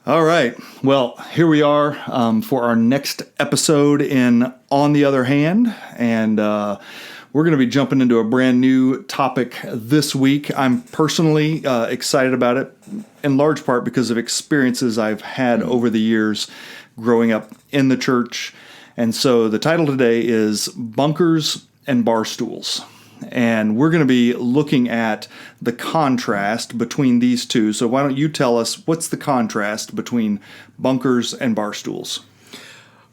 All right. Well, here we are for our next episode in On the Other Hand. And we're going to be jumping into a brand new topic this week. I'm personally excited about it, in large part because of experiences I've had over the years growing up in the church. And so the title today is Bunkers and Barstools. And we're going to be looking at the contrast between these two. So why don't you tell us what's the contrast between bunkers and barstools?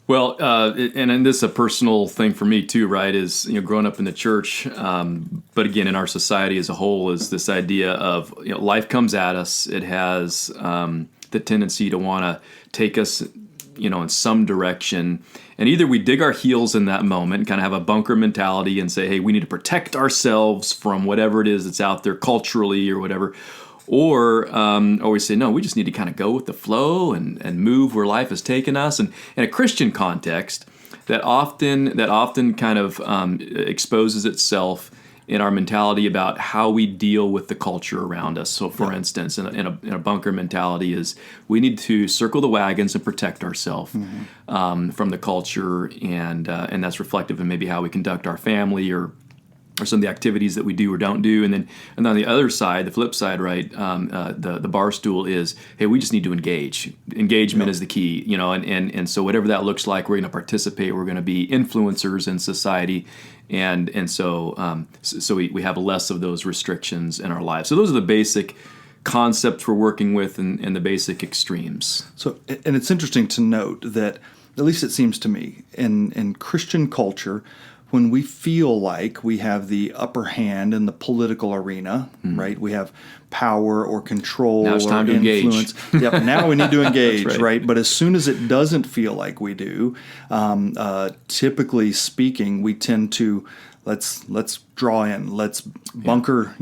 Well, and this is a personal thing for me too, right? Is growing up in the church, but again in our society as a whole, is this idea of life comes at us. It has the tendency to want to take us in some direction. And either we dig our heels in that moment, kind of have a bunker mentality and say, hey, we need to protect ourselves from whatever it is that's out there culturally or whatever. Or we say, no, we just need to kind of go with the flow and move where life has taken us. And in a Christian context, that often kind of exposes itself in our mentality about how we deal with the culture around us. So, for instance, in a bunker mentality is we need to circle the wagons and protect ourselves from the culture, and that's reflective in maybe how we conduct our family or some of the activities that we do or don't do. And on the other side, the flip side, right, the bar stool is, hey, we just need to engage. Engagement is the key, and so whatever that looks like, we're going to participate. We're going to be influencers in society. And so we have less of those restrictions in our lives. So those are the basic concepts we're working with and the basic extremes. So, and it's interesting to note that, at least it seems to me, in Christian culture, when we feel like we have the upper hand in the political arena, right? We have power or control now it's time or to influence. Engage. Now we need to engage, That's right? But as soon as it doesn't feel like we do, typically speaking, we tend to let's draw in, let's bunker,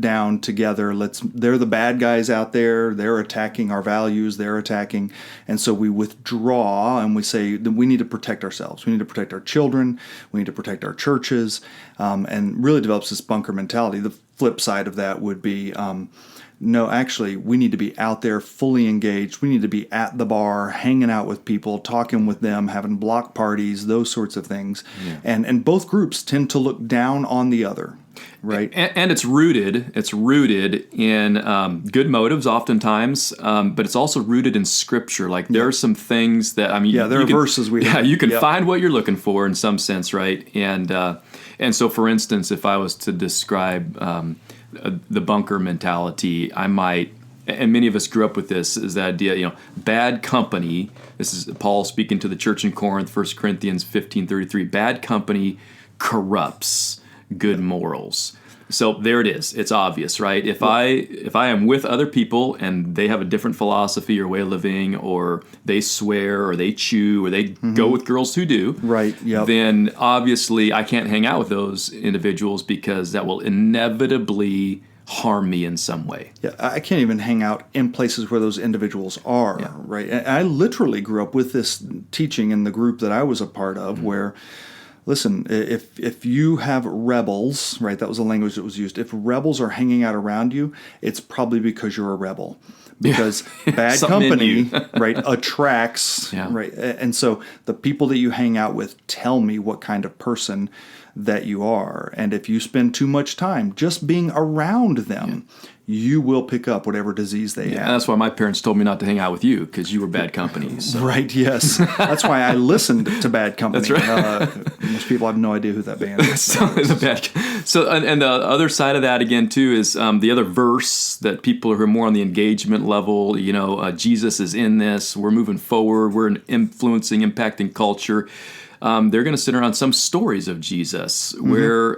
down together. They're the bad guys out there. They're attacking our values. They're attacking, and so we withdraw and we say that we need to protect ourselves. We need to protect our children. We need to protect our churches, and really develops this bunker mentality. The flip side of that would be, no, actually, we need to be out there fully engaged. We need to be at the bar, hanging out with people, talking with them, having block parties, those sorts of things. Yeah. And both groups tend to look down on the other, right? And it's rooted in good motives oftentimes, but it's also rooted in Scripture. Like there are some things that, there are verses we have. Yeah, you can find what you're looking for in some sense, right? And so, for instance, if I was to describe the bunker mentality, I might, and many of us grew up with this, is that idea, bad company. This is Paul speaking to the church in Corinth, 1 Corinthians 15:33. Bad company corrupts good morals. So there it is. It's obvious, right? If I am with other people and they have a different philosophy or way of living, or they swear or they chew or they go with girls who do, right? Yep. Then obviously I can't hang out with those individuals because that will inevitably harm me in some way. Yeah, I can't even hang out in places where those individuals are, right? And I literally grew up with this teaching in the group that I was a part of, where, listen, if you have rebels, right, that was the language that was used. If rebels are hanging out around you, it's probably because you're a rebel. Because bad company, right, attracts, right? And so the people that you hang out with tell me what kind of person that you are. And if you spend too much time just being around them, you will pick up whatever disease they have. And that's why my parents told me not to hang out with you, because you were bad company. So. Right, yes. That's why I listened to Bad Company. That's right. Most people have no idea who that band is. So, and the other side of that, again, too, is the other verse that people who are more on the engagement level, Jesus is in this, we're moving forward, we're influencing, impacting culture. They're going to sit around some stories of Jesus where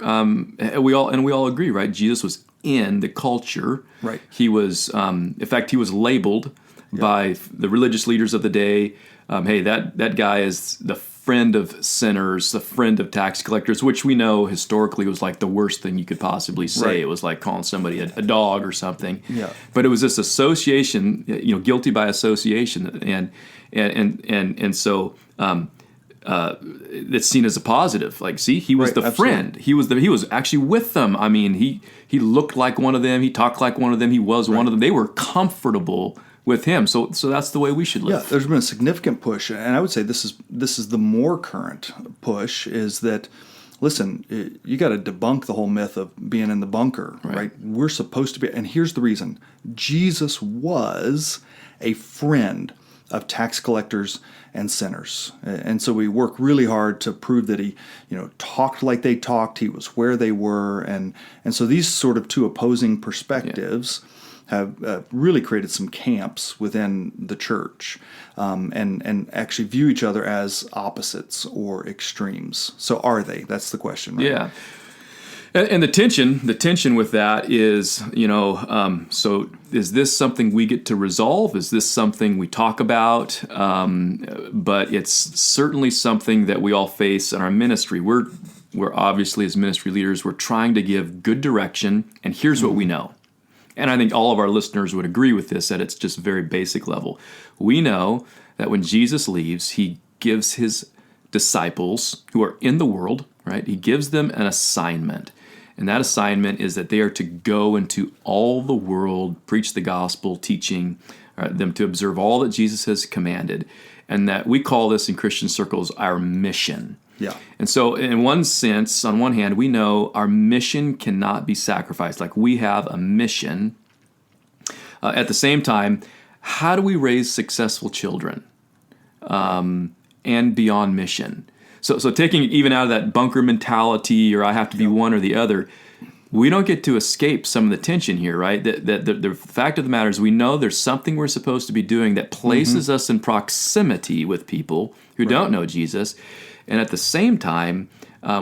we all agree, right? Jesus was in the culture. Right. He was, in fact, he was labeled by the religious leaders of the day. Hey, that guy is the friend of sinners, the friend of tax collectors, which we know historically was like the worst thing you could possibly say. Right. It was like calling somebody a dog or something. Yeah. But it was this association, guilty by association, and so. It's seen as a positive. Like, see, he was the friend. He was actually with them. I mean, he looked like one of them. He talked like one of them. He was one of them. They were comfortable with him. So that's the way we should Yeah, live. there's been a significant push, and I would say this is the more current push, is that, listen, you got to debunk the whole myth of being in the bunker, right? We're supposed to be, and here's the reason. Jesus was a friend of tax collectors and sinners. And so we work really hard to prove that he, talked like they talked, he was where they were, and so these sort of two opposing perspectives have really created some camps within the church, and actually view each other as opposites or extremes. So are they? That's the question, right? Yeah. And the tension with that is, so is this something we get to resolve? Is this something we talk about? But it's certainly something that we all face in our ministry. We're obviously, as ministry leaders, we're trying to give good direction, and here's what we know. And I think all of our listeners would agree with this at its just very basic level. We know that when Jesus leaves, he gives his disciples who are in the world, right? He gives them an assignment. And that assignment is that they are to go into all the world, preach the gospel, teaching them to observe all that Jesus has commanded. And that we call this in Christian circles our mission. Yeah. And so in one sense, on one hand, we know our mission cannot be sacrificed. Like, we have a mission. At the same time, how do we raise successful children and beyond mission? So taking it even out of that bunker mentality, or I have to be one or the other, we don't get to escape some of the tension here, right? That the fact of the matter is, we know there's something we're supposed to be doing that places us in proximity with people who don't know Jesus. And at the same time,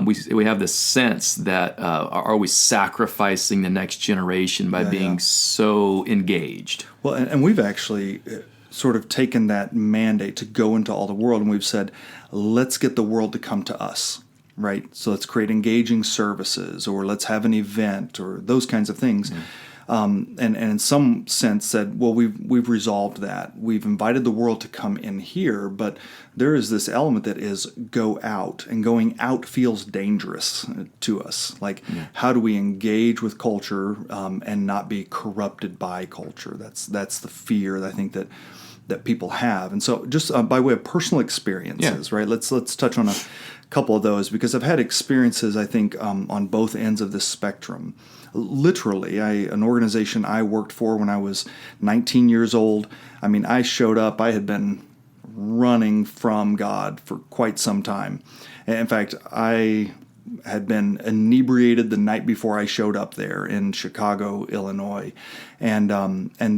we have this sense that are we sacrificing the next generation by being so engaged? Well, and we've actually sort of taken that mandate to go into all the world, and we've said, let's get the world to come to us, right? So let's create engaging services, or let's have an event, or those kinds of things. And in some sense said, well, we've resolved that. We've invited the world to come in here, but there is this element that is go out, and going out feels dangerous to us. Like, how do we engage with culture and not be corrupted by culture? That's the fear that I think that people have. And so just by way of personal experiences, right? Let's touch on a couple of those, because I've had experiences, I think, on both ends of this spectrum. Literally, an organization I worked for when I was 19 years old, I mean, I showed up, I had been running from God for quite some time. And in fact, I had been inebriated the night before I showed up there in Chicago, Illinois. And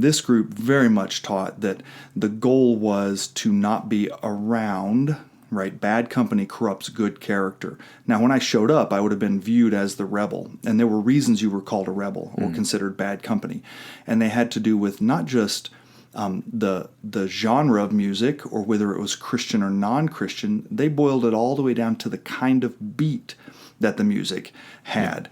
this group very much taught that the goal was to not be around, right? Bad company corrupts good character. Now, when I showed up, I would have been viewed as the rebel. And there were reasons you were called a rebel or considered bad company. And they had to do with not just the genre of music, or whether it was Christian or non-Christian. They boiled it all the way down to the kind of beat that the music had.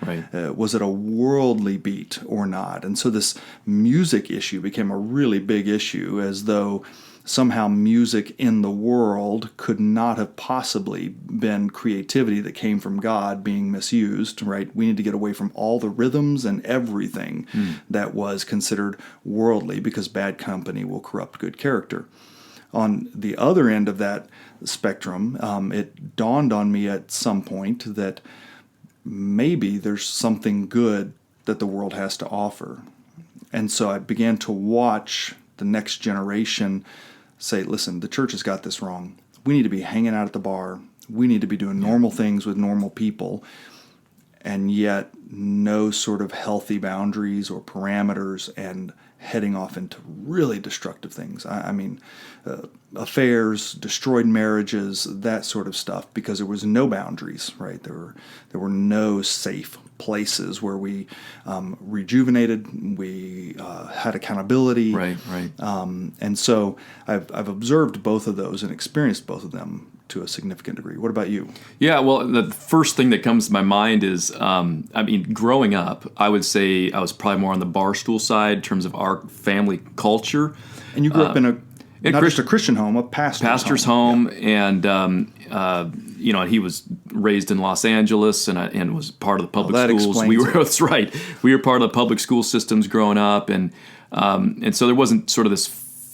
Was it a worldly beat or not? And so this music issue became a really big issue, as though somehow music in the world could not have possibly been creativity that came from God being misused, right? We need to get away from all the rhythms and everything that was considered worldly, because bad company will corrupt good character. On the other end of that spectrum, it dawned on me at some point that maybe there's something good that the world has to offer. And so I began to watch the next generation say, listen, the church has got this wrong. We need to be hanging out at the bar. We need to be doing normal things with normal people, and yet no sort of healthy boundaries or parameters, and heading off into really destructive things. I mean, affairs, destroyed marriages, that sort of stuff, because there was no boundaries, right? There were no safe places where we rejuvenated, we had accountability. Right. And so I've observed both of those and experienced both of them to a significant degree. What about you? Yeah, well, the first thing that comes to my mind is, growing up, I would say I was probably more on the Barstool side in terms of our family culture. And you grew up in not just a Christian home, a pastor's home. And he was raised in Los Angeles and was part of the public schools. That's right. We were part of the public school systems growing up, and so there wasn't sort of this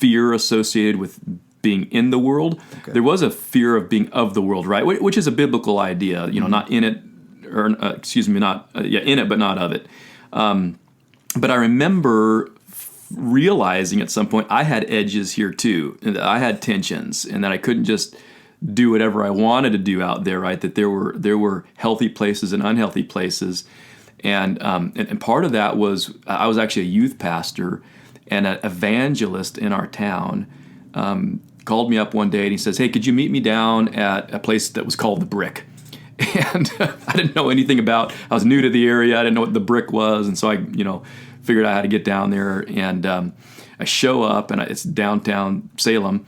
fear associated with being in the world. Okay. There was a fear of being of the world, right? Which is a biblical idea, not in it, or in it, but not of it. But I remember realizing at some point I had edges here too, and that I had tensions, and that I couldn't just do whatever I wanted to do out there, right? That there were healthy places and unhealthy places, and part of that was I was actually a youth pastor, and an evangelist in our town called me up one day and he says, "Hey, could you meet me down at a place that was called the Brick?" And I didn't know anything about. I was new to the area. I didn't know what the Brick was, and so I figured out how to get down there. And I show up, and it's downtown Salem.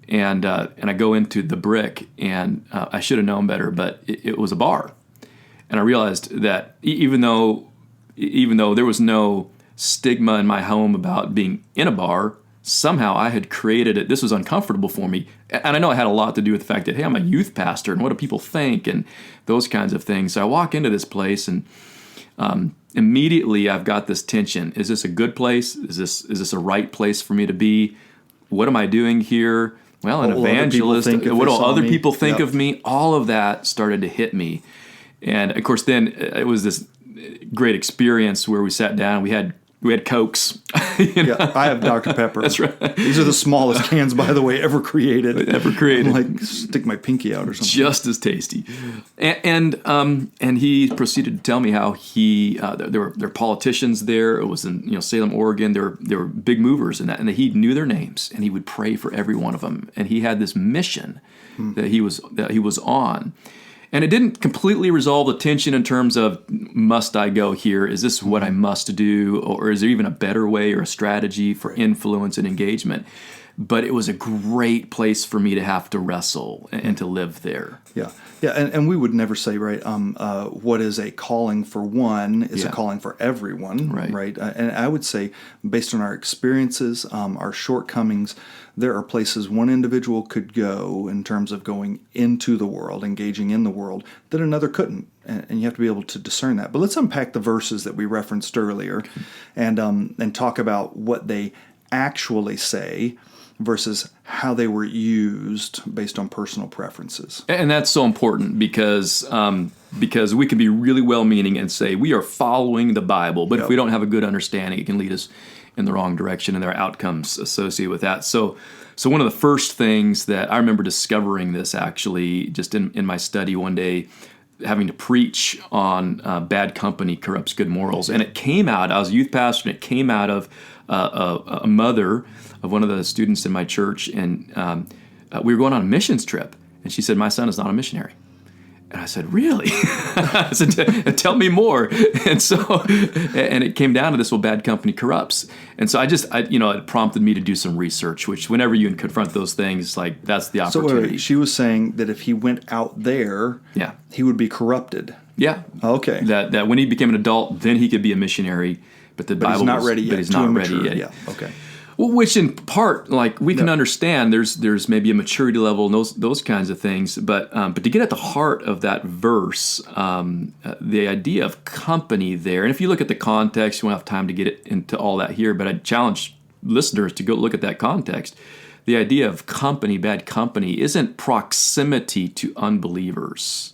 And I go into the Brick, and I should have known better, but it was a bar. And I realized that even though there was no stigma in my home about being in a bar, somehow I had created it. This was uncomfortable for me. And I know it had a lot to do with the fact that, hey, I'm a youth pastor, and what do people think, and those kinds of things. So I walk into this place, and immediately I've got this tension. Is this a good place? Is this a right place for me to be? What am I doing here? Well, an evangelist. What do other people think of me? All of that started to hit me. And of course, then it was this great experience where we sat down. We had Cokes. Yeah, I have Dr. Pepper. That's right. These are the smallest cans, by the way, ever created. I'm like, stick my pinky out or something. Just as tasty. And he proceeded to tell me how there were politicians there. It was in Salem, Oregon. There were big movers in that, and he knew their names, and he would pray for every one of them. And he had this mission that he was on. And it didn't completely resolve the tension in terms of, must I go here? Is this what I must do? Or is there even a better way or a strategy for influence and engagement? But it was a great place for me to have to wrestle and to live there. Yeah. Yeah, and we would never say, right, what is a calling for one is a calling for everyone, right? And I would say, based on our experiences, our shortcomings, there are places one individual could go in terms of going into the world, engaging in the world, that another couldn't. And you have to be able to discern that. But let's unpack the verses that we referenced earlier and talk about what they actually say versus how they were used based on personal preferences. And that's so important because we can be really well-meaning and say we are following the Bible, but if we don't have a good understanding, it can lead us in the wrong direction, and there are outcomes associated with that. So one of the first things that I remember discovering this actually just in my study one day, having to preach on bad company corrupts good morals. And it came out, I was a youth pastor, and it came out of a mother of one of the students in my church, and we were going on a missions trip, and she said, "My son is not a missionary." And I said, "Really?" I said, "Tell me more." And so, and it came down to this: well, bad company corrupts. And so it prompted me to do some research. Which, whenever you confront those things, like that's the opportunity. So wait, she was saying that if he went out there, he would be corrupted. Yeah. Okay. That when he became an adult, then he could be a missionary. But the Bible he's not ready yet. But he's not ready yet. Yeah. Okay. Well, which in part, like we can understand, there's maybe a maturity level and those kinds of things, but to get at the heart of that verse, the idea of company there, and if you look at the context, you won't have time to get into all that here, but I challenge listeners to go look at that context. The idea of company, bad company, isn't proximity to unbelievers.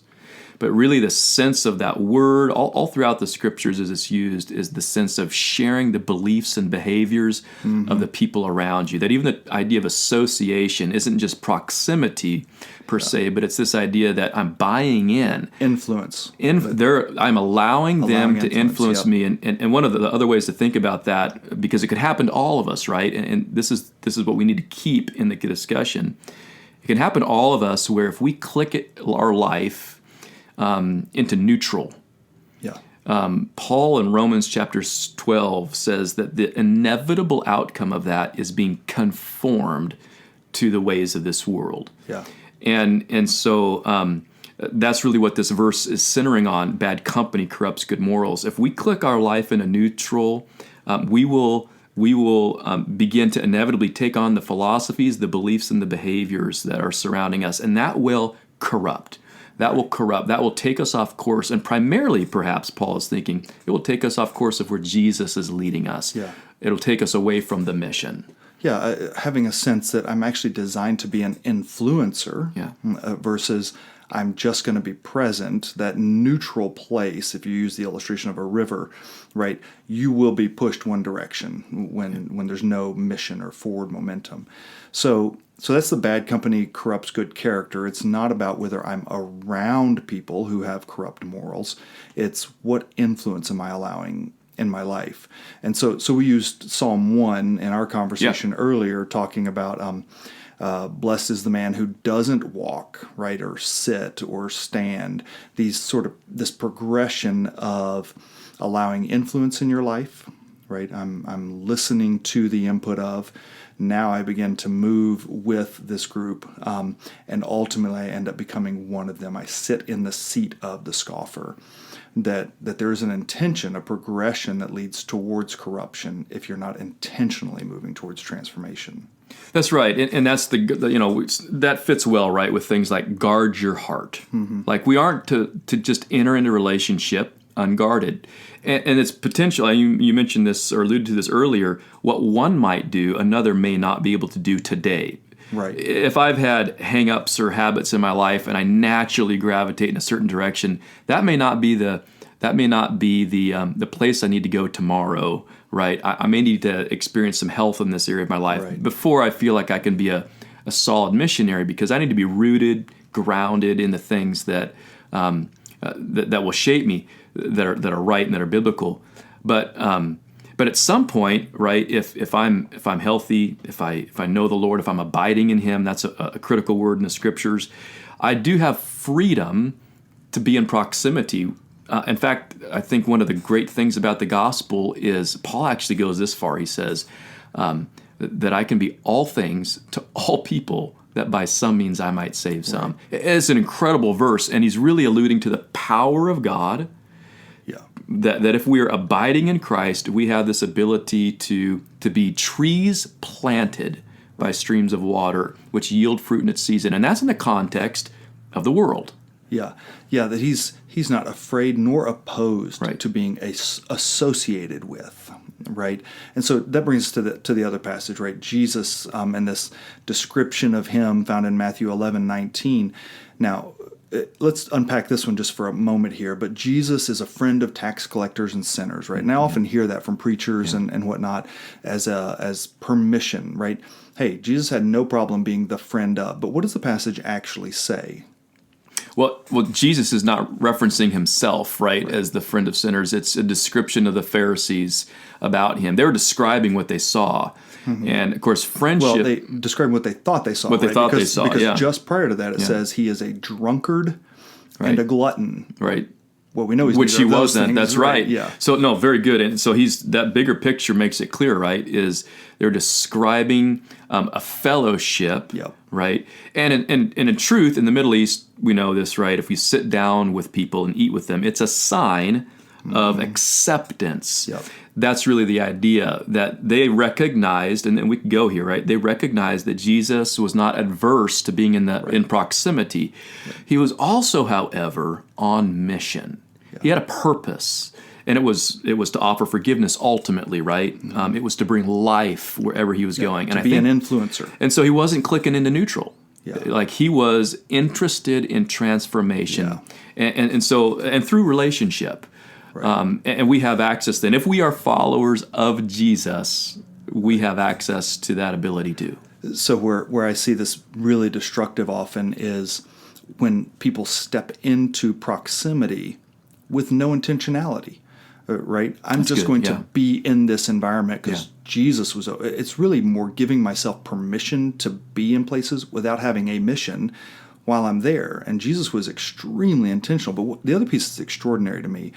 But really the sense of that word, all throughout the scriptures as it's used, is the sense of sharing the beliefs and behaviors of the people around you. That even the idea of association isn't just proximity per se, but it's this idea that I'm buying in. Influence. I'm allowing them to influence me. And one of the other ways to think about that, because it could happen to all of us, right? And this is what we need to keep in the discussion. It can happen to all of us where if we click our life into neutral. Yeah. Paul in Romans chapter 12 says that the inevitable outcome of that is being conformed to the ways of this world. Yeah. And so that's really what this verse is centering on. Bad company corrupts good morals. If we click our life into neutral, we will begin to inevitably take on the philosophies, the beliefs, and the behaviors that are surrounding us, and that will corrupt. That will corrupt. That will take us off course. And primarily, perhaps, Paul is thinking, it will take us off course of where Jesus is leading us. Yeah. It'll take us away from the mission. Having a sense that I'm actually designed to be an influencer Yeah. versus I'm just going to be present, that neutral place. If you use the illustration of a river, right, you will be pushed one direction when there's no mission or forward momentum. So that's the bad company corrupts good character. It's not about whether I'm around people who have corrupt morals. It's what influence am I allowing in my life. And so we used Psalm 1 in our conversation earlier, talking about blessed is the man who doesn't walk, right, or sit or stand. This progression of allowing influence in your life, right? I'm listening to the input of. Now I begin to move with this group, and ultimately I end up becoming one of them. I sit in the seat of the scoffer. That there is an intention, a progression that leads towards corruption if you're not intentionally moving towards transformation. That's right, and that's that fits well, right, with things like guard your heart. Mm-hmm. Like we aren't to just enter into a relationship unguarded, and it's potential. You mentioned this or alluded to this earlier. What one might do, another may not be able to do today. Right. If I've had hang-ups or habits in my life and I naturally gravitate in a certain direction, that may not be the place I need to go tomorrow, right? I may need to experience some health in this area of my life before I feel like I can be a solid missionary, because I need to be rooted, grounded in the things that will shape me, that are right and that are biblical. But at some point, right, if I'm healthy, if I know the Lord, if I'm abiding in Him, that's a critical word in the Scriptures. I do have freedom to be in proximity. In fact, I think one of the great things about the gospel is Paul actually goes this far. He says that I can be all things to all people, that by some means I might save some. Right. It's an incredible verse, and he's really alluding to the power of God. That if we are abiding in Christ, we have this ability to be trees planted by streams of water, which yield fruit in its season. And that's in the context of the world. Yeah, that he's not afraid nor opposed to being associated with, right? And so that brings us to the other passage, right? Jesus, and this description of him found in Matthew 11:19. Now, let's unpack this one just for a moment here. But Jesus is a friend of tax collectors and sinners, right? And I often hear that from preachers and whatnot as permission, right? Hey, Jesus had no problem being the friend of. But what does the passage actually say? Well, Jesus is not referencing himself, right, as the friend of sinners. It's a description of the Pharisees about him. They were describing what they saw. Mm-hmm. And, of course, friendship... Well, they described what they thought they saw. Because just prior to that, it says he is a drunkard and a glutton. Right. Well, we know he's which he wasn't. That's right. Yeah. So, no, very good. And so that bigger picture makes it clear, right, is they're describing a fellowship, right? And in truth, in the Middle East, we know this, right? If we sit down with people and eat with them, it's a sign of acceptance. Yep. That's really the idea, that they recognized, and then we can go here, right? They recognized that Jesus was not adverse to being in proximity. Right. He was also, however, on mission. Yeah. He had a purpose, and it was to offer forgiveness ultimately, right? Mm-hmm. It was to bring life wherever he was going, and to be an influencer. And so he wasn't clicking into neutral. Yeah. Like he was interested in transformation, and through relationship. Right. And we have access then. If we are followers of Jesus, we have access to that ability too. So where I see this really destructive often is when people step into proximity with no intentionality, right? That's just going to be in this environment because Jesus was. It's really more giving myself permission to be in places without having a mission while I'm there. And Jesus was extremely intentional. But the other piece that's extraordinary to me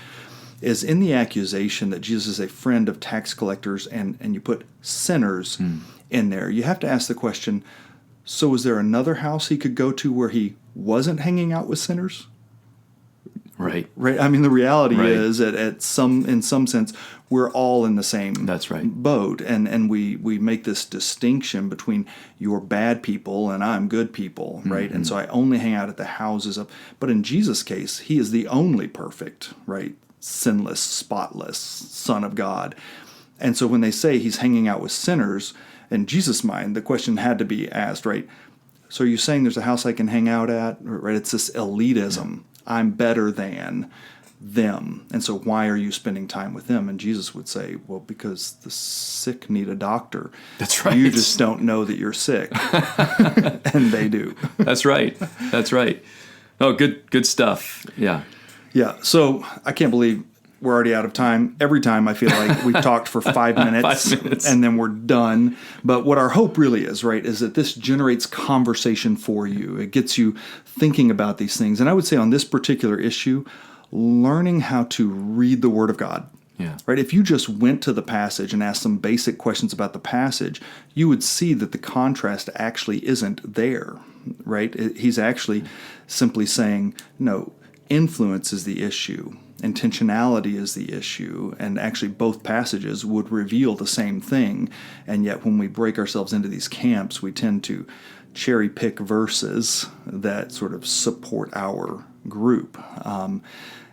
is in the accusation that Jesus is a friend of tax collectors and you put sinners in there. You have to ask the question, so was there another house he could go to where he wasn't hanging out with sinners? Right. I mean, the reality is that in some sense, we're all in the same boat. And we make this distinction between you're bad people and I'm good people, right? Mm-hmm. And so I only hang out at the houses of, but in Jesus' case, he is the only perfect, right? Sinless, spotless Son of God. And so when they say he's hanging out with sinners, in Jesus' mind, the question had to be asked, right? So are you saying there's a house I can hang out at? Right? It's this elitism. I'm better than them. And so why are you spending time with them? And Jesus would say, well, because the sick need a doctor. That's right. You just don't know that you're sick. And they do. That's right. That's right. Oh, good stuff. Yeah. Yeah. So I can't believe we're already out of time. Every time I feel like we've talked for 5 minutes, 5 minutes. And then we're done. But what our hope really is, right, is that this generates conversation for you. It gets you thinking about these things. And I would say on this particular issue, learning how to read the Word of God. Yeah. Right? If you just went to the passage and asked some basic questions about the passage, you would see that the contrast actually isn't there. Right? He's actually simply saying, no, influence is the issue. Intentionality is the issue, and actually both passages would reveal the same thing, and yet when we break ourselves into these camps, we tend to cherry pick verses that sort of support our group.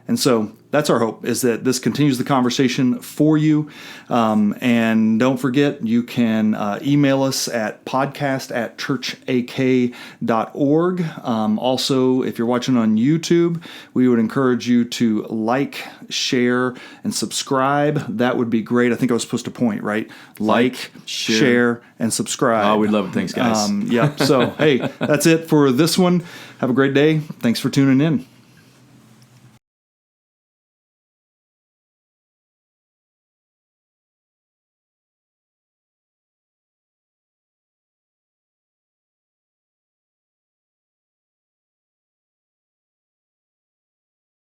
And so that's our hope, is that this continues the conversation for you. And don't forget, you can email us at podcast@churchak.org. Also, if you're watching on YouTube, we would encourage you to like, share, and subscribe. That would be great. I think I was supposed to point, right? Like, share, and subscribe. Oh, we'd love it. Thanks, guys. Yeah. So, hey, that's it for this one. Have a great day. Thanks for tuning in.